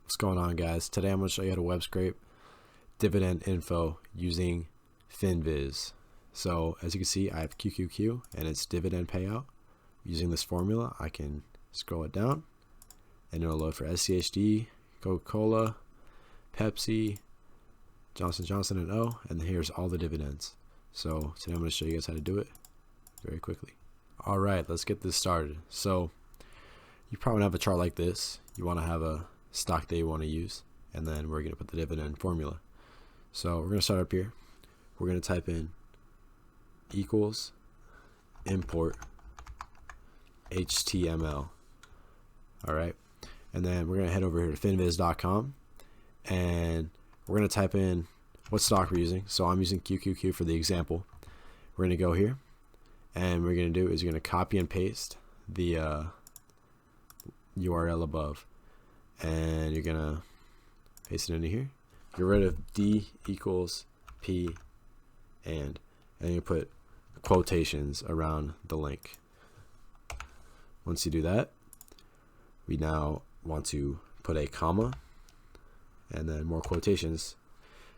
What's going on, guys? Today I'm going to show you how to web scrape dividend info using FinViz. So as you can see, I have QQQ and it's dividend payout. Using this formula, I can scroll it down and it'll load for SCHD, Coca-Cola, Pepsi, Johnson Johnson, and O, and here's all the dividends. So today I'm going to show you guys how to do it very quickly. All right, let's get this started. So you probably have a chart like this. You want to have a stock that you want to use, and then we're going to put the dividend formula. So we're going to start up here. We're going to type in equals import HTML. All right, and then we're going to head over here to finviz.com, and we're going to type in what stock we're using. So I'm using QQQ for the example. We're going to go here, and what we're going to do is you're going to copy and paste the URL above, and you're gonna paste it into here. Get rid of D equals P and you put quotations around the link. Once you do that, we now want to put a comma and then more quotations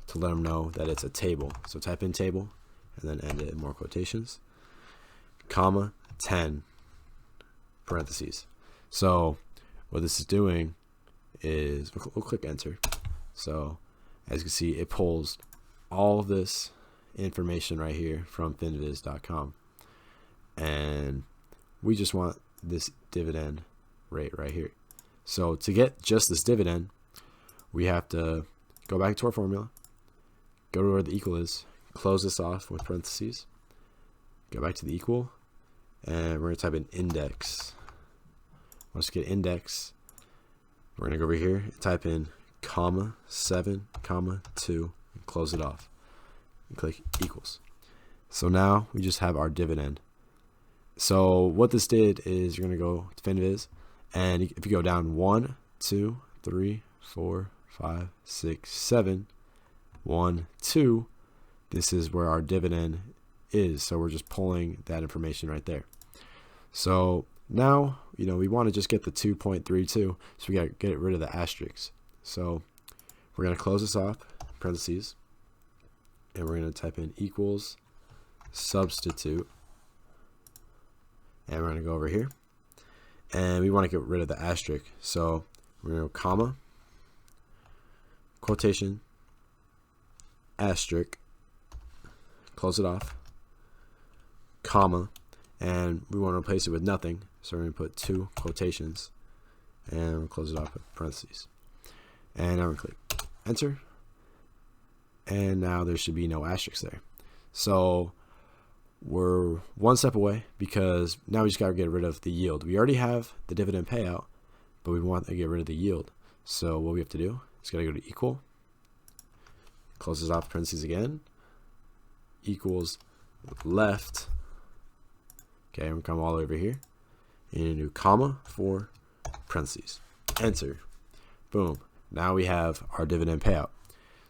to let them know that it's a table. So type in table and then end it in more quotations, comma 10 parentheses. So what this is doing is we'll click enter. So as you can see, it pulls all of this information right here from finviz.com, and we just want this dividend rate right here. So to get just this dividend, we have to go back to our formula, go to where the equal is, close this off with parentheses, go back to the equal, and we're going to type in index. Once you get index, we're going to go over here and type in comma 7 comma 2 and close it off and click equals. So now we just have our dividend. So what this did is you're going to go to FinViz, and if you go down 1 2 3 4 5 6 7 1 2, this is where our dividend is. So we're just pulling that information right there. So now, we want to just get the 2.32, so we got to get rid of the asterisks. So we're going to close this off, parentheses, and we're going to type in equals substitute, and we're going to go over here, and we want to get rid of the asterisk. So we're going to go comma, quotation, asterisk, close it off, comma, and we want to replace it with nothing. So we're going to put 2 quotations and we'll close it off with parentheses. And now we're going to click enter. And now there should be no asterisks there. So we're one step away, because now we just got to get rid of the yield. We already have the dividend payout, but we want to get rid of the yield. So what we have to do is got to go to equal, close this off, parentheses again, equals left. Okay, we'll come all the way over here and do comma 4 parentheses, enter, boom. Now we have our dividend payout.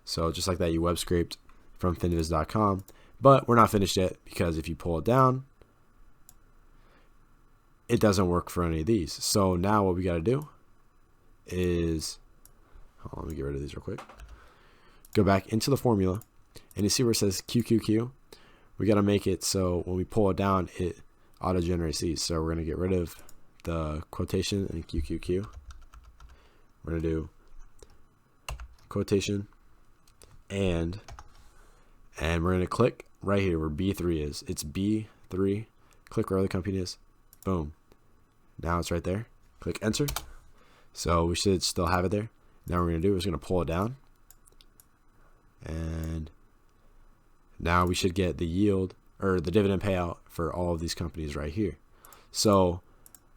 So just like that, you web scraped from finviz.com, but we're not finished yet, because if you pull it down, it doesn't work for any of these. So now what we got to do is, let me get rid of these real quick. Go back into the formula, and you see where it says QQQ. We got to make it so when we pull it down, it auto generates these. So we're going to get rid of the quotation and QQQ. We're going to do quotation and we're going to click right here where B3 is. It's B3. Click where the company is. Boom. Now it's right there. Click enter. So we should still have it there. Now what we're going to do is going to pull it down, and now we should get the yield, or the dividend payout, for all of these companies right here. So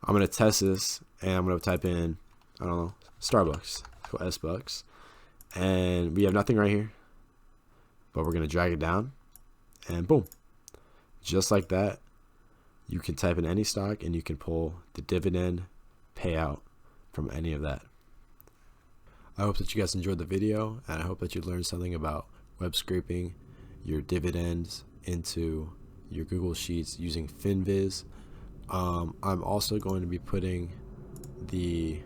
I'm going to test this, and I'm going to type in, I don't know, Starbucks, go S-Bucks, and we have nothing right here, but we're going to drag it down, and boom. Just like that, you can type in any stock, and you can pull the dividend payout from any of that. I hope that you guys enjoyed the video, and I hope that you learned something about web scraping your dividends into your Google Sheets using FinViz. I'm also going to be putting the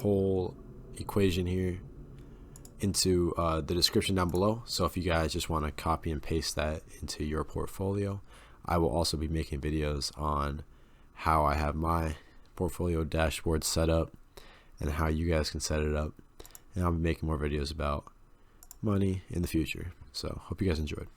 whole equation here into the description down below. So if you guys just want to copy and paste that into your portfolio, I will also be making videos on how I have my portfolio dashboard set up and how you guys can set it up. And I'll be making more videos about money in the future. So hope you guys enjoyed.